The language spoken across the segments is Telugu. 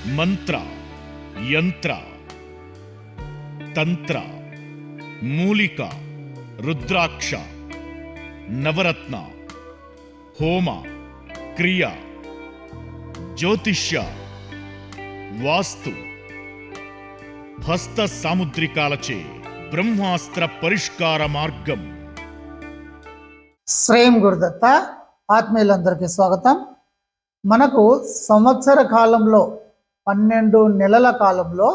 మంత్ర, యంత్ర, తంత్ర, మూలిక, రుద్రాక్ష, నవరత్న, హోమ, క్రియ, జ్యోతిష్య, వాస్తు, హస్త సాముద్రికాలచే బ్రహ్మాస్త్ర పరిష్కార మార్గం. శ్రేయం గురుదత్త. ఆత్మీయులందరికీ స్వాగతం. మనకు సంవత్సర కాలంలో 12 నెలల కాలంలో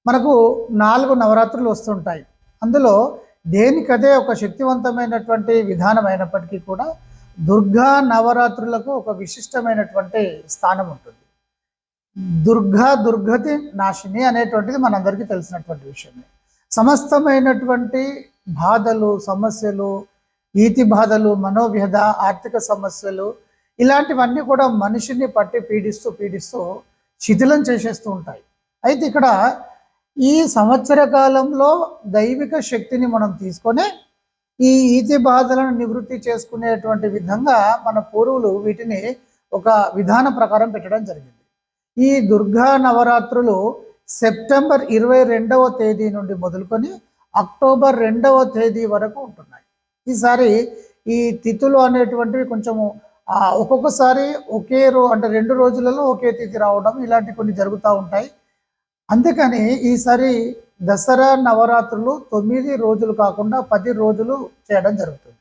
మనకు 4 నవరాత్రులు వస్తుంటాయి. అందులో దేనికదే ఒక శక్తివంతమైనటువంటి విధానం అయినప్పటికీ కూడా దుర్గా నవరాత్రులకు ఒక విశిష్టమైనటువంటి స్థానం ఉంటుంది. దుర్గతి నాశిని అనేటువంటిది మనందరికీ తెలిసినటువంటి విషయమే. సమస్తమైనటువంటి బాధలు, సమస్యలు, ఈతి బాధలు, మనోవ్యధ, ఆర్థిక సమస్యలు ఇలాంటివన్నీ కూడా మనిషిని పట్టి పీడిస్తూ శిథిలం చేసేస్తూ ఉంటాయి. అయితే ఇక్కడ ఈ సంవత్సర కాలంలో దైవిక శక్తిని మనం తీసుకొని ఈ ఈతి బాధలను నివృత్తి చేసుకునేటువంటి విధంగా మన పూర్వులు వీటిని ఒక విధాన ప్రకారం పెట్టడం జరిగింది. ఈ దుర్గా నవరాత్రులు సెప్టెంబర్ 22వ తేదీ నుండి మొదలుకొని అక్టోబర్ 2వ తేదీ వరకు ఉంటున్నాయి. ఈసారి ఈ తిథులు అనేటువంటివి కొంచెము ఒక్కొక్కసారి ఒకే అంటే 2 రోజులలో ఒకే తిథి రావడం ఇలాంటి కొన్ని జరుగుతూ ఉంటాయి. అందుకని ఈసారి దసరా నవరాత్రులు 9 రోజులు కాకుండా 10 రోజులు చేయడం జరుగుతుంది.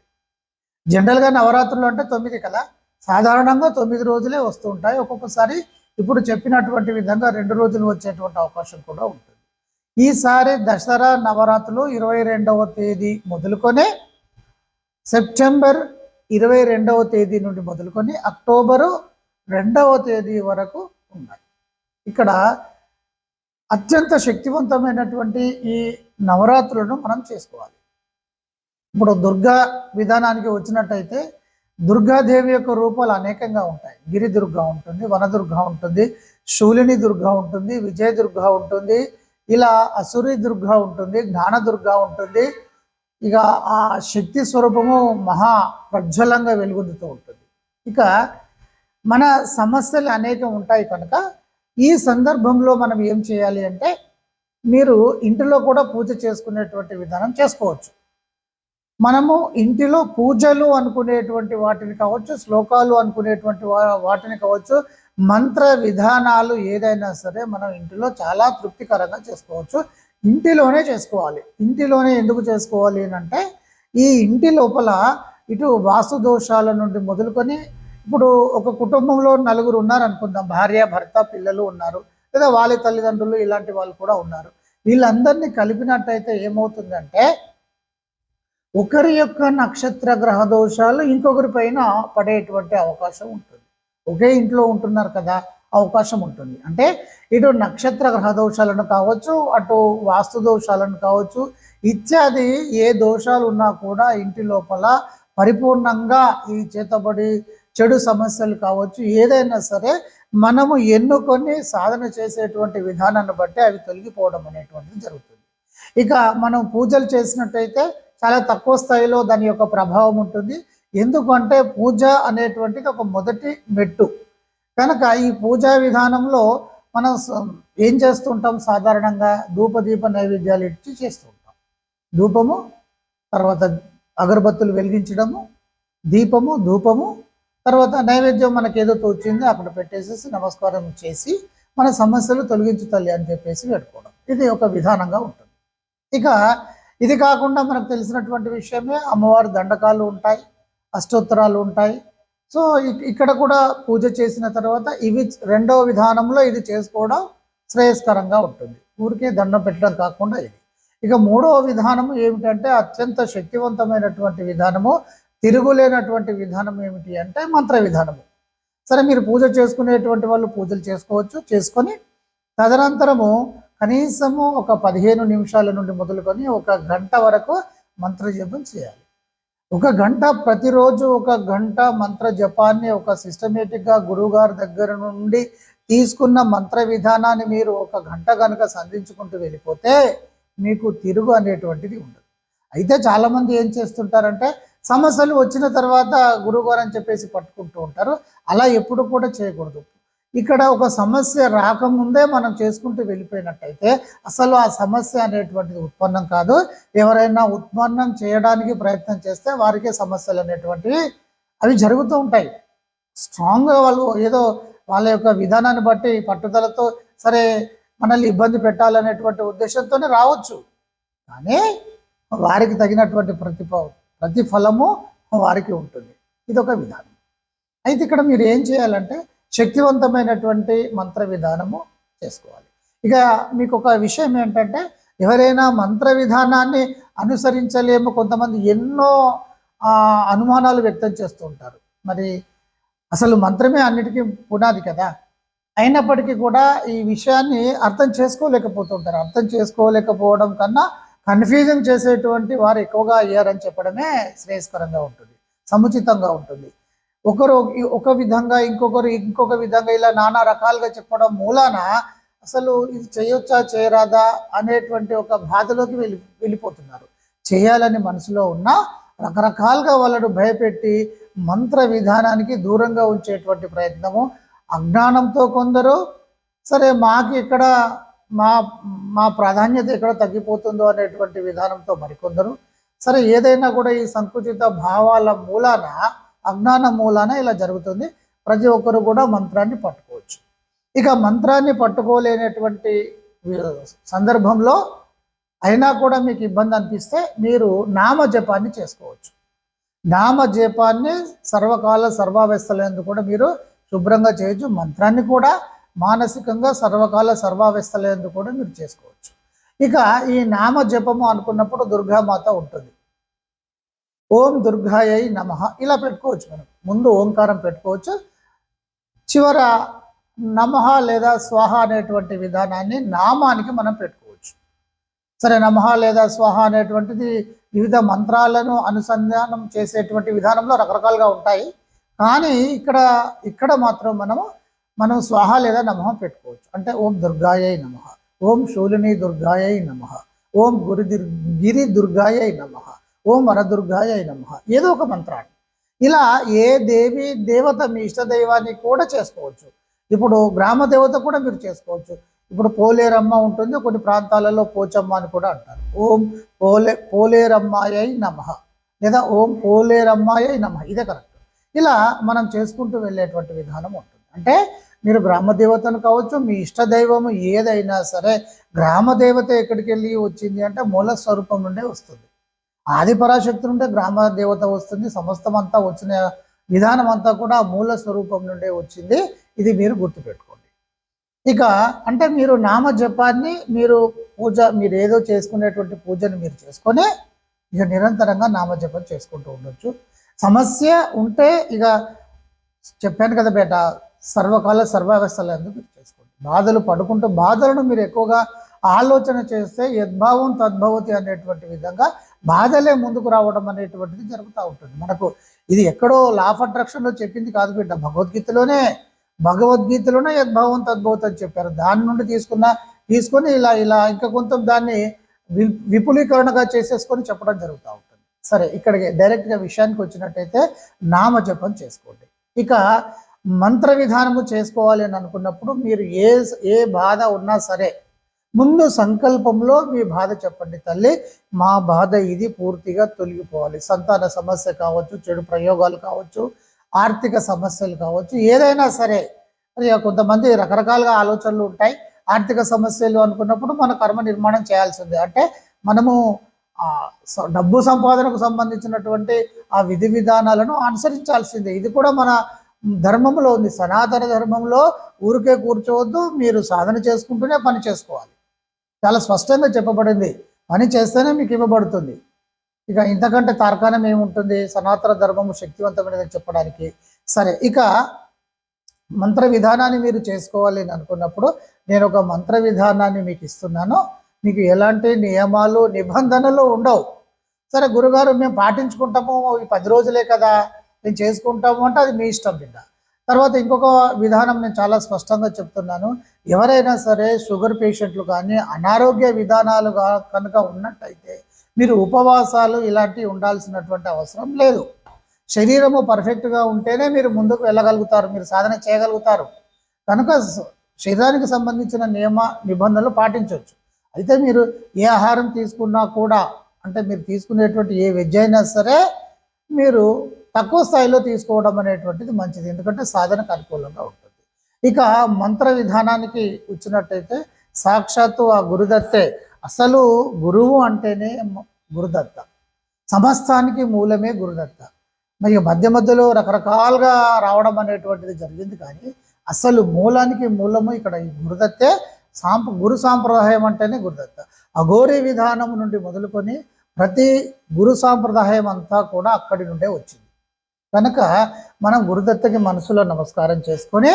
జనరల్గా నవరాత్రులు అంటే 9 కదా, సాధారణంగా 9 రోజులే వస్తూ ఉంటాయి. ఒక్కొక్కసారి ఇప్పుడు చెప్పినటువంటి విధంగా 2 రోజులు వచ్చేటువంటి అవకాశం కూడా ఉంటుంది. ఈసారి దసరా నవరాత్రులు 22వ తేదీ మొదలుకొని సెప్టెంబర్ 22వ తేదీ నుండి మొదలుకొని అక్టోబరు 2వ తేదీ వరకు ఉన్నాయి. ఇక్కడ అత్యంత శక్తివంతమైనటువంటి ఈ నవరాత్రులను మనం చేసుకోవాలి. ఇప్పుడు దుర్గా విధానానికి వచ్చినట్టయితే దుర్గాదేవి యొక్క రూపాలు అనేకంగా ఉంటాయి. గిరి దుర్గా ఉంటుంది, వనదుర్గా ఉంటుంది, శూలిని దుర్గా ఉంటుంది, విజయ దుర్గా ఉంటుంది, ఇలా అసురి దుర్గా ఉంటుంది, జ్ఞాన దుర్గా ఉంటుంది. ఇక ఆ శక్తి స్వరూపము మహా ప్రజ్వలంగా వెలుగొందుతూ ఉంటుంది. ఇక మన సమస్యలు అనేకం ఉంటాయి కనుక ఈ సందర్భంలో మనం ఏం చేయాలి అంటే మీరు ఇంటిలో కూడా పూజ చేసుకునేటువంటి విధానం చేసుకోవచ్చు. మనము ఇంటిలో పూజలు అనుకునేటువంటి వాటిని కావచ్చు, శ్లోకాలు అనుకునేటువంటి వాటిని కావచ్చు, మంత్ర విధానాలు ఏదైనా సరే మనం ఇంటిలో చాలా తృప్తికరంగా చేసుకోవచ్చు. ఇంటిలోనే చేసుకోవాలి. ఇంటిలోనే ఎందుకు చేసుకోవాలి అంటే ఈ ఇంటి లోపల ఇటు వాస్తు దోషాల నుండి మొదలుకొని ఇప్పుడు ఒక కుటుంబంలో 4 ఉన్నారు అనుకుందాం, భార్య, భర్త, పిల్లలు ఉన్నారు, లేదా వాళ్ళ తల్లిదండ్రులు ఇలాంటి వాళ్ళు కూడా ఉన్నారు. వీళ్ళందరినీ కలిపినట్టయితే ఏమవుతుందంటే ఒకరి యొక్క నక్షత్ర గ్రహ దోషాలు ఇంకొకరి పైన పడేటువంటి అవకాశం ఉంటుంది. ఒకే ఇంట్లో ఉంటున్నారు కదా, అవకాశం ఉంటుంది. అంటే ఇటు నక్షత్ర గ్రహ దోషాలను కావచ్చు, అటు వాస్తు దోషాలను కావచ్చు, ఇత్యాది ఏ దోషాలు ఉన్నా కూడా ఇంటి లోపల పరిపూర్ణంగా ఈ చేతబడి చెడు సమస్యలు కావచ్చు ఏదైనా సరే మనము ఎన్నుకొని సాధన చేసేటువంటి విధానాన్ని బట్టి అవి తొలగిపోవడం అనేటువంటిది జరుగుతుంది. ఇక మనం పూజలు చేసినట్టయితే చాలా తక్కువ స్థాయిలో దాని యొక్క ప్రభావం ఉంటుంది. ఎందుకంటే పూజ అనేటువంటిది ఒక మొదటి మెట్టు కనుక ఈ పూజా విధానంలో మనం ఏం చేస్తుంటాం, సాధారణంగా ధూపదీప నైవేద్యాలు ఇచ్చి చేస్తూ ఉంటాం. ధూపము, తర్వాత అగరబత్తులు వెలిగించడము, దీపము, ధూపము, తర్వాత నైవేద్యం మనకు ఏదో తోచిందో అక్కడ పెట్టేసేసి నమస్కారం చేసి మన సమస్యలు తొలగించు తల్లి అని చెప్పేసి పెట్టుకోవడం, ఇది ఒక విధానంగా ఉంటుంది. ఇక ఇది కాకుండా మనకు తెలిసినటువంటి విషయమే అమ్మవారి దండకాలు ఉంటాయి, అష్టోత్తరాలు ఉంటాయి. సో ఇక్కడ కూడా పూజ చేసిన తర్వాత ఇవి 2వ విధానంలో ఇది చేసుకోవడం శ్రేయస్కరంగా ఉంటుంది. ఊరికే దండం పెట్టడం కాకుండా ఇది. ఇక 3వ విధానము ఏమిటంటే అత్యంత శక్తివంతమైనటువంటి విధానము, తిరుగులేనటువంటి విధానం ఏమిటి అంటే మంత్ర విధానము. సరే, మీరు పూజ చేసుకునేటువంటి వాళ్ళు పూజలు చేసుకోవచ్చు. చేసుకొని తదనంతరము కనీసము ఒక 15 నిమిషాల నుండి మొదలుకొని 1 గంట వరకు మంత్ర జపం చేయాలి. 1 గంట ప్రతిరోజు 1 గంట మంత్ర జపాన్ని ఒక సిస్టమేటిక్గా గురువుగారి దగ్గర నుండి తీసుకున్న మంత్ర విధానాన్ని మీరు 1 గంట కనుక సంధించుకుంటూ వెళ్ళిపోతే మీకు తిరుగు అనేటువంటిది ఉండదు. అయితే చాలామంది ఏం చేస్తుంటారంటే సమస్యలు వచ్చిన తర్వాత గురువుగారు అని చెప్పేసి పట్టుకుంటూ ఉంటారు. అలా ఎప్పుడు కూడా చేయకూడదు. ఇక్కడ ఒక సమస్య రాకముందే మనం చేసుకుంటూ వెళ్ళిపోయినట్టయితే అసలు ఆ సమస్య అనేటువంటిది ఉత్పన్నం కాదు. ఎవరైనా ఉత్పన్నం చేయడానికి ప్రయత్నం చేస్తే వారికే సమస్యలు అనేటువంటివి అవి జరుగుతూ ఉంటాయి. స్ట్రాంగ్గా వాళ్ళు ఏదో వాళ్ళ యొక్క విధానాన్ని బట్టి పట్టుదలతో సరే మనల్ని ఇబ్బంది పెట్టాలనేటువంటి ఉద్దేశంతోనే రావచ్చు, కానీ వారికి తగినటువంటి ప్రతిఫలము వారికి ఉంటుంది. ఇదొక విధానం. అయితే ఇక్కడ మీరు ఏం చేయాలంటే శక్తివంతమైనటువంటి మంత్ర విధానము చేసుకోవాలి. ఇక మీకు ఒక విషయం ఏంటంటే, ఎవరైనా మంత్ర విధానాన్ని అనుసరించలేము, కొంతమంది ఎన్నో అనుమానాలు వ్యక్తం చేస్తూ ఉంటారు. మరి అసలు మంత్రమే అన్నిటికీ పునాది కదా, అయినప్పటికీ కూడా ఈ విషయాన్ని అర్థం చేసుకోలేకపోతుంటారు. అర్థం చేసుకోలేకపోవడం కన్నా కన్ఫ్యూజన్ చేసేటువంటి వారు ఎక్కువగా అయ్యారని చెప్పడమే శ్రేయస్కరంగా ఉంటుంది, సముచితంగా ఉంటుంది. ఒకరు ఒక విధంగా ఇంకొకరు ఇంకొక విధంగా ఇలా నానా రకాలుగా చెప్పడం మూలాన అసలు ఇది చేయొచ్చా చేయరాదా అనేటువంటి ఒక బాధలోకి వెళ్ళిపోతున్నారు. చేయాలని మనసులో ఉన్న రకరకాలుగా వాళ్ళను భయపెట్టి మంత్ర విధానానికి దూరంగా ఉంచేటువంటి ప్రయత్నము అజ్ఞానంతో కొందరు, సరే మాకు ఇక్కడ మా మా ప్రాధాన్యత ఎక్కడ తగ్గిపోతుందో అనేటువంటి విధానంతో మరికొందరు, సరే ఏదైనా కూడా ఈ సంకుచిత భావాల మూలాన అజ్ఞాన మూలాన ఇలా జరుగుతుంది. ప్రతి ఒక్కరు కూడా మంత్రాన్ని పట్టుకోవచ్చు. ఇక మంత్రాన్ని పట్టుకోలేనటువంటి సందర్భంలో అయినా కూడా మీకు ఇబ్బంది అనిపిస్తే మీరు నామజపాన్ని చేసుకోవచ్చు. నామజపాన్ని సర్వకాల సర్వావస్థలందు కూడా మీరు శుభ్రంగా చేయొచ్చు. మంత్రాన్ని కూడా మానసికంగా సర్వకాల సర్వావస్థలందు కూడా మీరు చేసుకోవచ్చు. ఇక ఈ నామజపము అనుకున్నప్పుడు దుర్గామాత ఉంటుంది. ఓం దుర్గాయై నమః ఇలా పెట్టుకోవచ్చు. మనం ముందు ఓంకారం పెట్టుకోవచ్చు, చివర నమః లేదా స్వాహ అనేటువంటి విధానాన్ని నామానికి మనం పెట్టుకోవచ్చు. సరే, నమః లేదా స్వాహ అనేటువంటిది వివిధ మంత్రాలను అనుసంధానం చేసేటువంటి విధానంలో రకరకాలుగా ఉంటాయి, కానీ ఇక్కడ మాత్రం మనం స్వాహ లేదా నమః పెట్టుకోవచ్చు. అంటే ఓం దుర్గాయై నమః, ఓం శూలిని దుర్గాయై నమః, ఓం గిరి దుర్గాయై నమః, ఓం వరదుర్గాయై నమః, ఏదో ఒక మంత్రాన్ని ఇలా ఏ దేవి దేవత మీ ఇష్టదైవాన్ని కూడా చేసుకోవచ్చు. ఇప్పుడు గ్రామ దేవత కూడా మీరు చేసుకోవచ్చు. ఇప్పుడు పోలేరమ్మ ఉంటుంది, కొన్ని ప్రాంతాలలో పోచమ్మ అని కూడా అంటారు. ఓం పోలేరమ్మాయై నమః లేదా ఓం పోలేరమ్మాయై నమః, ఇదే కరెక్ట్. ఇలా మనం చేసుకుంటూ వెళ్ళేటువంటి విధానం ఉంటుంది. అంటే మీరు గ్రామదేవతను కావచ్చు, మీ ఇష్టదైవము ఏదైనా సరే, గ్రామదేవత ఎక్కడికి వెళ్ళి వచ్చింది అంటే మూల స్వరూపం నుండే వస్తుంది. ఆది పరాశక్తి నుండే గ్రామ దేవత వస్తుంది. సమస్తం అంతా వచ్చిన విధానం అంతా కూడా మూల స్వరూపం నుండే వచ్చింది. ఇది మీరు గుర్తుపెట్టుకోండి. ఇక అంటే మీరు నామజపాన్ని మీరు మీరు ఏదో చేసుకునేటువంటి పూజను మీరు చేసుకొని ఇక నిరంతరంగా నామజపం చేసుకుంటూ ఉండొచ్చు. సమస్య ఉంటే ఇక చెప్పాను కదా బేట, సర్వకాల సర్వావస్థలందు మీరు చేసుకోండి. బాధలు పడుకుంటూ బాధలను మీరు ఎక్కువగా ఆలోచన చేస్తే యద్భావం తద్భవతి అనేటువంటి విధంగా బాధలే ముందుకు రావడం అనేటువంటిది జరుగుతూ ఉంటుంది. మనకు ఇది ఎక్కడో లా ఆఫ్ అట్రాక్షన్లో చెప్పింది కాదు బిడ్డ, భగవద్గీతలోనే యద్భావం తద్భవతి అని చెప్పారు. దాని నుండి తీసుకొని ఇలా ఇంకా కొంత దాన్ని విపులీకరణగా చేసేసుకొని చెప్పడం జరుగుతూ ఉంటుంది. సరే, ఇక్కడికి డైరెక్ట్గా విషయానికి వచ్చినట్టయితే నామజపం చేసుకోండి. ఇక మంత్ర విధానము చేసుకోవాలి అని అనుకున్నప్పుడు మీరు ఏ బాధ ఉన్నా సరే ముందు సంకల్పంలో మీ బాధ చెప్పండి. తల్లి, మా బాధ ఇది పూర్తిగా తొలగిపోవాలి. సంతాన సమస్య కావచ్చు, చెడు ప్రయోగాలు కావచ్చు, ఆర్థిక సమస్యలు కావచ్చు, ఏదైనా సరే. మరి కొంతమంది రకరకాలుగా ఆలోచనలు ఉంటాయి. ఆర్థిక సమస్యలు అనుకున్నప్పుడు మన కర్మ నిర్మాణం చేయాల్సిందే. అంటే మనము డబ్బు సంపాదనకు సంబంధించినటువంటి ఆ విధి విధానాలను అనుసరించాల్సిందే. ఇది కూడా మన ధర్మంలో ఉంది. సనాతన ధర్మంలో ఊరికే కూర్చోవద్దు, మీరు సాధన చేసుకుంటూనే పని చేసుకోవాలి. చాలా స్పష్టంగా చెప్పబడింది, పని చేస్తేనే మీకు ఇవ్వబడుతుంది. ఇక ఇంతకంటే తార్కాణం ఏముంటుంది సనాతన ధర్మము శక్తివంతమైనదని చెప్పడానికి. సరే, ఇక మంత్ర విధానాన్ని మీరు చేసుకోవాలి అని అనుకున్నప్పుడు నేను ఒక మంత్ర విధానాన్ని మీకు ఇస్తున్నాను. మీకు ఎలాంటి నియమాలు నిబంధనలు ఉండవు. సరే గురుగారు, మేము పాటించుకుంటాము, ఈ 10 రోజులే కదా మేము చేసుకుంటాము అంటే అది మీ ఇష్టం బిడ్డ. తర్వాత ఇంకొక విధానం నేను చాలా స్పష్టంగా చెప్తున్నాను. ఎవరైనా సరే షుగర్ పేషెంట్లు కానీ అనారోగ్య విధానాలు కనుక ఉన్నట్టయితే మీరు ఉపవాసాలు ఇలాంటివి ఉండాల్సినటువంటి అవసరం లేదు. శరీరము పర్ఫెక్ట్గా ఉంటేనే మీరు ముందుకు వెళ్ళగలుగుతారు, మీరు సాధన చేయగలుగుతారు. కనుక శరీరానికి సంబంధించిన నియమ నిబంధనలు పాటించవచ్చు. అయితే మీరు ఏ ఆహారం తీసుకున్నా కూడా, అంటే మీరు తీసుకునేటువంటి ఏ వెజ్ అయినా సరే మీరు తక్కువ స్థాయిలో తీసుకోవడం అనేటువంటిది మంచిది, ఎందుకంటే సాధనకు అనుకూలంగా ఉంటుంది. ఇక మంత్ర విధానానికి వచ్చినట్టయితే సాక్షాత్తు ఆ గురుదత్తే. అసలు గురువు అంటేనే గురుదత్త, సమస్తానికి మూలమే గురుదత్త. మరి మధ్య మధ్యలో రకరకాలుగా రావడం అనేటువంటిది జరిగింది, కానీ అసలు మూలానికి మూలము ఇక్కడ ఈ గురుదత్తే. గురు సాంప్రదాయం అంటేనే గురుదత్త. అఘోరీ విధానం నుండి మొదలుకొని ప్రతి గురు సాంప్రదాయం అంతా కూడా అక్కడి నుండే వచ్చింది. కనుక మనం గురుదత్తకి మనసులో నమస్కారం చేసుకొని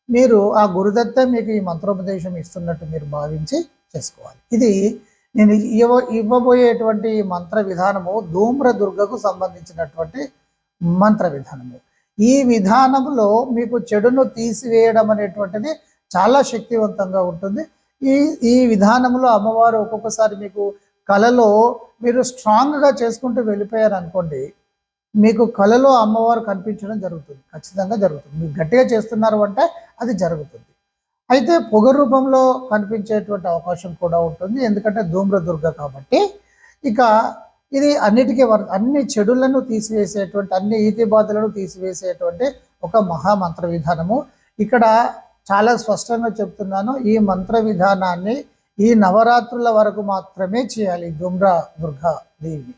మీరు ఆ గురుదత్త మీకు ఈ మంత్రోపదేశం ఇస్తున్నట్టు మీరు భావించి చేసుకోవాలి. ఇది నేను ఇవ్వబోయేటువంటి మంత్ర విధానము ధూమ్ర దుర్గకు సంబంధించినటువంటి మంత్ర విధానము. ఈ విధానంలో మీకు చెడును తీసివేయడం అనేటువంటిది చాలా శక్తివంతంగా ఉంటుంది. ఈ విధానంలో అమ్మవారు ఒక్కొక్కసారి మీకు కలలో మీరు స్ట్రాంగ్గా చేసుకుంటూ వెళ్ళిపోయారు అనుకోండి, మీకు కలలో అమ్మవారు కనిపించడం జరుగుతుంది, ఖచ్చితంగా జరుగుతుంది. మీరు గట్టిగా చేస్తున్నారు అంటే అది జరుగుతుంది. అయితే పొగ రూపంలో కనిపించేటువంటి అవకాశం కూడా ఉంటుంది, ఎందుకంటే ధూమ్రదుర్గ కాబట్టి. ఇక ఇది అన్ని చెడులను తీసివేసేటువంటి, అన్ని ఈతి బాధలను తీసివేసేటువంటి ఒక మహామంత్ర విధానము. ఇక్కడ చాలా స్పష్టంగా చెప్తున్నాను, ఈ మంత్ర విధానాన్ని ఈ నవరాత్రుల వరకు మాత్రమే చేయాలి దుర్గా దేవిని.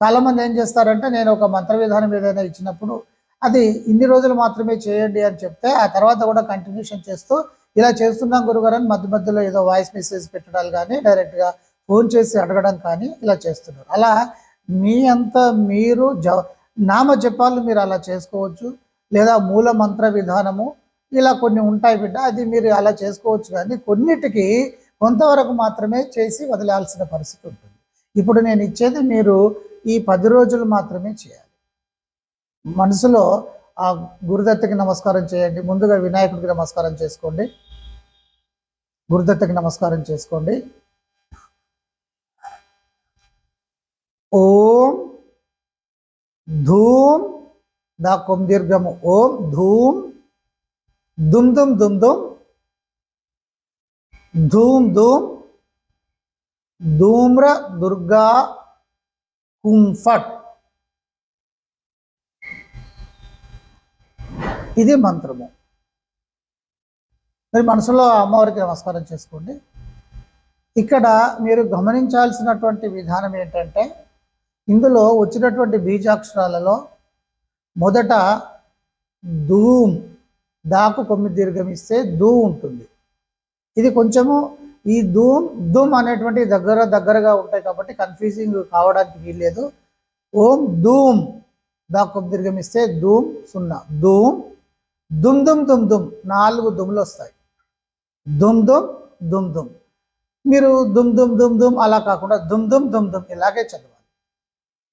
చాలామంది ఏం చేస్తారంటే, నేను ఒక మంత్ర విధానం ఏదైనా ఇచ్చినప్పుడు అది ఇన్ని రోజులు మాత్రమే చేయండి అని చెప్తే ఆ తర్వాత కూడా కంటిన్యూషన్ చేస్తూ ఇలా చేస్తున్నాం గురుగారు అని మధ్య మధ్యలో ఏదో వాయిస్ మెసేజ్ పెట్టడాలు కానీ డైరెక్ట్గా ఫోన్ చేసి అడగడం కానీ ఇలా చేస్తున్నారు. అలా మీ అంతా మీరు నామ జపాలు మీరు అలా చేసుకోవచ్చు, లేదా మూల మంత్ర విధానము ఇలా కొన్ని ఉంటాయి బిడ్డ, అది మీరు అలా చేసుకోవచ్చు. కానీ కొన్నిటికి కొంతవరకు మాత్రమే చేసి వదిలాల్సిన పరిస్థితి ఉంటుంది. ఇప్పుడు నేను ఇచ్చేది మీరు ఈ 10 రోజులు మాత్రమే చేయాలి. మనసులో ఆ గురుదత్తకి నమస్కారం చేయండి. ముందుగా వినాయకుడికి నమస్కారం చేసుకోండి, గురుదత్తకి నమస్కారం చేసుకోండి. ఓం ధూమ్ దా కొం దీర్ఘము ఓం ధూమ్ దుమ్ దుమ్ దుమ్ దుమ్ ధూమ్ ధూమ్ ధూమ్ర దుర్గా కుంఫట్. ఇది మంత్రము. మరి మనసులో అమ్మవారికి నమస్కారం చేసుకోండి. ఇక్కడ మీరు గమనించాల్సినటువంటి విధానం ఏంటంటే, ఇందులో వచ్చినటువంటి బీజాక్షరాలలో మొదట ధూమ్ దాకు 9 దీర్ఘం ఇస్తే ధూ ఉంటుంది. ఇది కొంచెము ఈ ధూమ్ అనేటువంటి దగ్గరగా ఉంటాయి కాబట్టి కన్ఫ్యూజింగ్ కావడానికి వీల్లేదు. ఓం ధూమ్ దాకు 9 దీర్ఘం ఇస్తే ధూమ్ 0, ధూమ్ దుమ్ దుమ్ దుమ్ దుమ్ 4 దుమ్లు వస్తాయి. దుమ్ దుమ్ దుమ్ దుమ్. మీరు దుమ్ దుమ్ దుమ్ దుమ్ అలా కాకుండా దుమ్ దుమ్ దుమ్ దుమ్ ఇలాగే చదవాలి.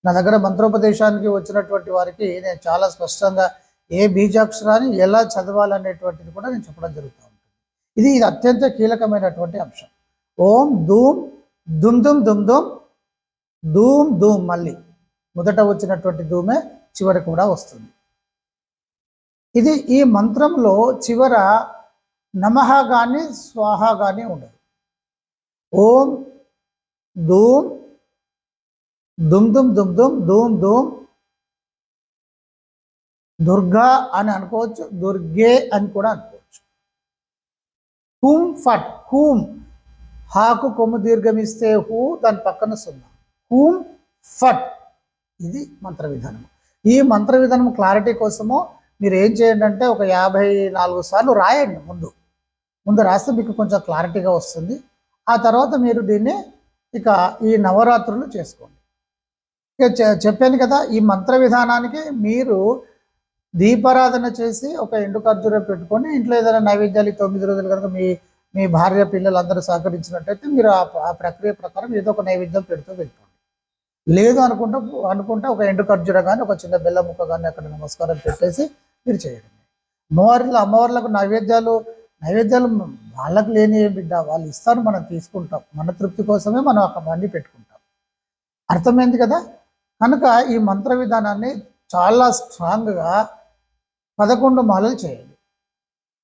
నా దగ్గర మంత్రోపదేశానికి వచ్చినటువంటి వారికి నేను చాలా స్పష్టంగా ఏ బీజాక్షరాన్ని ఎలా చదవాలనేటువంటిది కూడా నేను చెప్పడం జరుగుతూ ఉంటుంది. ఇది అత్యంత కీలకమైనటువంటి అంశం. ఓం ధూమ్ దుమ్ దుమ్ దుమ్ దుమ్ ధూమ్ ధూమ్. మళ్ళీ మొదట వచ్చినటువంటి ధూమే చివరి కూడా వస్తుంది. ఇది ఈ మంత్రంలో చివర నమః కానీ స్వాహ కానీ ఉండదు. ఓం ధూమ్ దుమ్ దుమ్ దుమ్ దుమ్ ధూమ్ ధూమ్ దుర్గా అని అనుకోవచ్చు, దుర్గే అని కూడా అనుకోవచ్చు. హూమ్ ఫట్, హూమ్ హాకు కొమ్ము దీర్ఘమిస్తే హూ, దాని పక్కన 0, హూమ్ ఫట్. ఇది మంత్ర విధానం. ఈ మంత్ర విధానం క్లారిటీ కోసము మీరు ఏం చేయండి అంటే ఒక 54 సార్లు రాయండి. ముందు రాస్తే మీకు కొంచెం క్లారిటీగా వస్తుంది. ఆ తర్వాత మీరు దీన్ని ఇక ఈ నవరాత్రులు చేసుకోండి. ఇక చెప్పాను కదా, ఈ మంత్ర విధానానికి మీరు దీపారాధన చేసి ఒక ఎండు ఖర్జూరం పెట్టుకొని ఇంట్లో ఏదైనా నైవేద్యాలు 9 రోజులు కనుక మీ భార్య పిల్లలందరూ సహకరించినట్టయితే మీరు ఆ ప్రక్రియ ప్రకారం ఏదో ఒక నైవేద్యం పెడుతూ వెళ్ళిపోండి. లేదు అనుకుంటే ఒక ఎండు ఖర్జూరం కానీ ఒక చిన్న బెల్లం ముక్క కానీ అక్కడ నమస్కారం పెట్టేసి మీరు చేయండి. అమ్మవార్లకు నైవేద్యాలు వాళ్ళకు లేని బిడ్డ, వాళ్ళు ఇస్తారు, మనం తీసుకుంటాం. మన తృప్తి కోసమే మనం అవన్నీ పెట్టుకుంటాం. అర్థమైంది కదా. కనుక ఈ మంత్ర విధానాన్ని చాలా స్ట్రాంగ్గా 11 మాలలు చేయండి.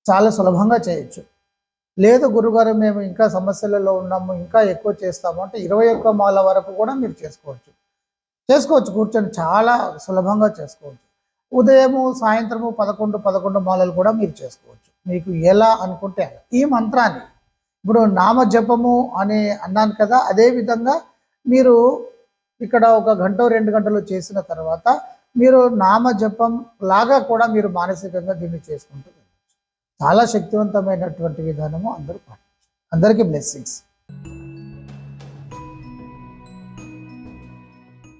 చాలా సులభంగా చేయొచ్చు. లేదు గురుగారు మేము ఇంకా సమస్యలలో ఉన్నాము, ఇంకా ఎక్కువ చేస్తాము అంటే 21 మాల వరకు కూడా మీరు చేసుకోవచ్చు కూర్చొని చాలా సులభంగా చేసుకోవచ్చు. ఉదయము సాయంత్రము 11 మాలలు కూడా మీరు చేసుకోవచ్చు, మీకు ఎలా అనుకుంటే అలా. ఈ మంత్రాన్ని ఇప్పుడు నామ జపము అని అన్నాను కదా, అదే విధంగా మీరు ఇక్కడ 1 గంట 2 గంటలు చేసిన తర్వాత మీరు నామ జపం లాగా కూడా మీరు మానసికంగా దీన్ని చేసుకుంటూ వెళ్ళచ్చు. చాలా శక్తివంతమైనటువంటి విధానము, అందరూ పాటించారు. అందరికీ బ్లెస్సింగ్స్.